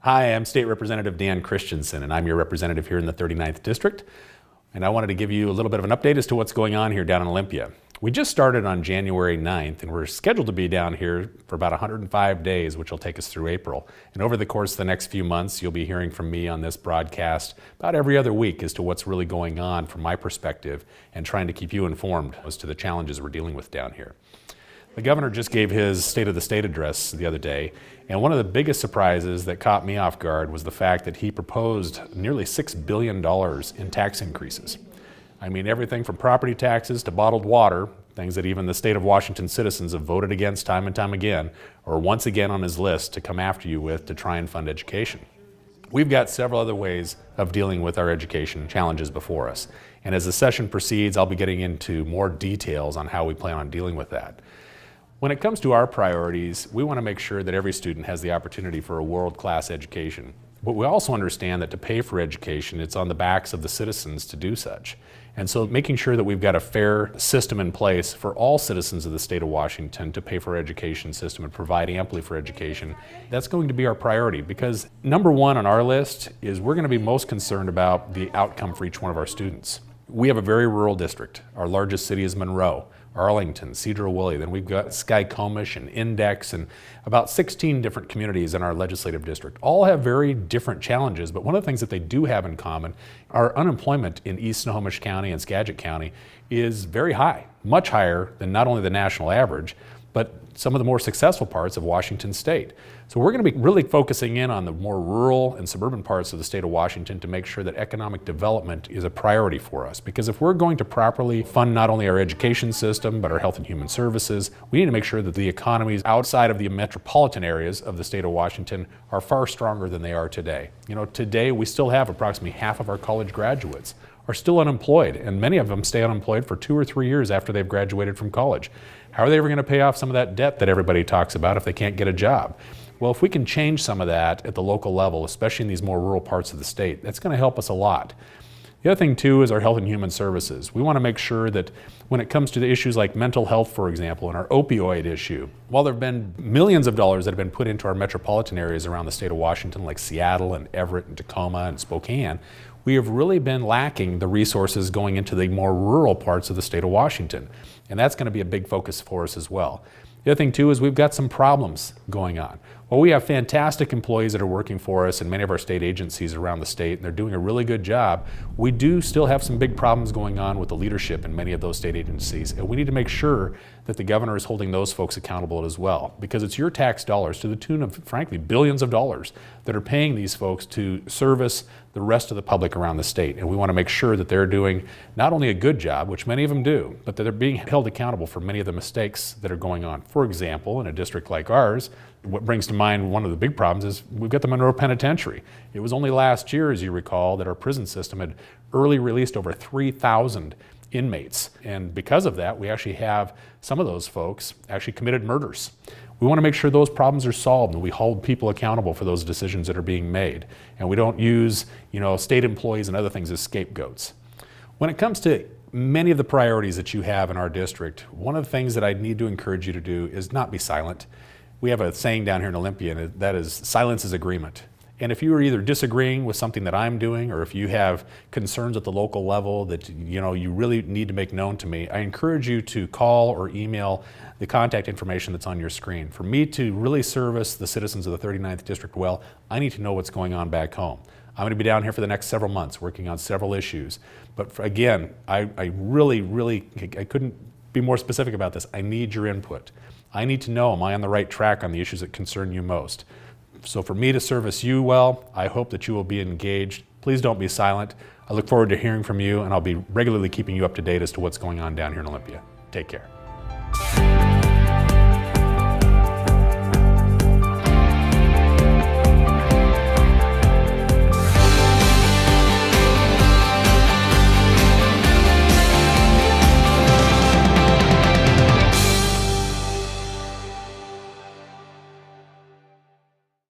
Hi, I'm State Representative Dan-Kristiansen, and I'm your representative here in the 39th District. And I wanted to give you a little bit of an update as to what's going on here down in Olympia. We just started on January 9th, and we're scheduled to be down here for about 105 days, which will take us through April. And over the course of the next few months, you'll be hearing from me on this broadcast about every other week as to what's really going on from my perspective and trying to keep you informed as to the challenges we're dealing with down here. The governor just gave his State of the State address the other day, and one of the biggest surprises that caught me off guard was the fact that he proposed nearly $6 billion in tax increases. I mean, everything from property taxes to bottled water, things that even the state of Washington citizens have voted against time and time again, are once again on his list to come after you with to try and fund education. We've got several other ways of dealing with our education challenges before us, and as the session proceeds, I'll be getting into more details on how we plan on dealing with that. When it comes to our priorities, we want to make sure that every student has the opportunity for a world-class education. But we also understand that to pay for education, it's on the backs of the citizens to do such. And so making sure that we've got a fair system in place for all citizens of the state of Washington to pay for our education system and provide amply for education, that's going to be our priority, because number one on our list is we're going to be most concerned about the outcome for each one of our students. We have a very rural district. Our largest city is Monroe, Arlington, Cedar-Woolley, then we've got Skycomish and Index and about 16 different communities in our legislative district. All have very different challenges, but one of the things that they do have in common, our unemployment in East Snohomish County and Skagit County is very high, much higher than not only the national average, but some of the more successful parts of Washington state. So we're going to be really focusing in on the more rural and suburban parts of the state of Washington to make sure that economic development is a priority for us. Because if we're going to properly fund not only our education system, but our health and human services, we need to make sure that the economies outside of the metropolitan areas of the state of Washington are far stronger than they are today. You know, today we still have approximately half of our college graduates are still unemployed, and many of them stay unemployed for 2 or 3 years after they've graduated from college. How are they ever going to pay off some of that debt that everybody talks about if they can't get a job? Well, if we can change some of that at the local level, especially in these more rural parts of the state, that's going to help us a lot. The other thing too is our health and human services. We want to make sure that when it comes to the issues like mental health, for example, and our opioid issue, while there have been millions of dollars that have been put into our metropolitan areas around the state of Washington, like Seattle and Everett and Tacoma and Spokane, we have really been lacking the resources going into the more rural parts of the state of Washington. And that's going to be a big focus for us as well. The other thing too is we've got some problems going on. Well, we have fantastic employees that are working for us in many of our state agencies around the state, and they're doing a really good job. We do still have some big problems going on with the leadership in many of those state agencies, and we need to make sure that the governor is holding those folks accountable as well, because it's your tax dollars to the tune of, frankly, billions of dollars that are paying these folks to service the rest of the public around the state. And we want to make sure that they're doing not only a good job, which many of them do, but that they're being held accountable for many of the mistakes that are going on. For example, in a district like ours, what brings to mind one of the big problems is we've got the Monroe Penitentiary. It was only last year, as you recall, that our prison system had early released over 3,000 inmates. And because of that, we actually have some of those folks actually committed murders. We want to make sure those problems are solved and we hold people accountable for those decisions that are being made. And we don't use, state employees and other things as scapegoats. When it comes to many of the priorities that you have in our district, one of the things that I need to encourage you to do is not be silent. We have a saying down here in Olympia, and that is, silence is agreement. And if you are either disagreeing with something that I'm doing, or if you have concerns at the local level that you really need to make known to me, I encourage you to call or email the contact information that's on your screen. For me to really service the citizens of the 39th District well, I need to know what's going on back home. I'm going to be down here for the next several months working on several issues. But again, I couldn't be more specific about this. I need your input. I need to know, am I on the right track on the issues that concern you most? So for me to service you well, I hope that you will be engaged. Please don't be silent. I look forward to hearing from you, and I'll be regularly keeping you up to date as to what's going on down here in Olympia. Take care.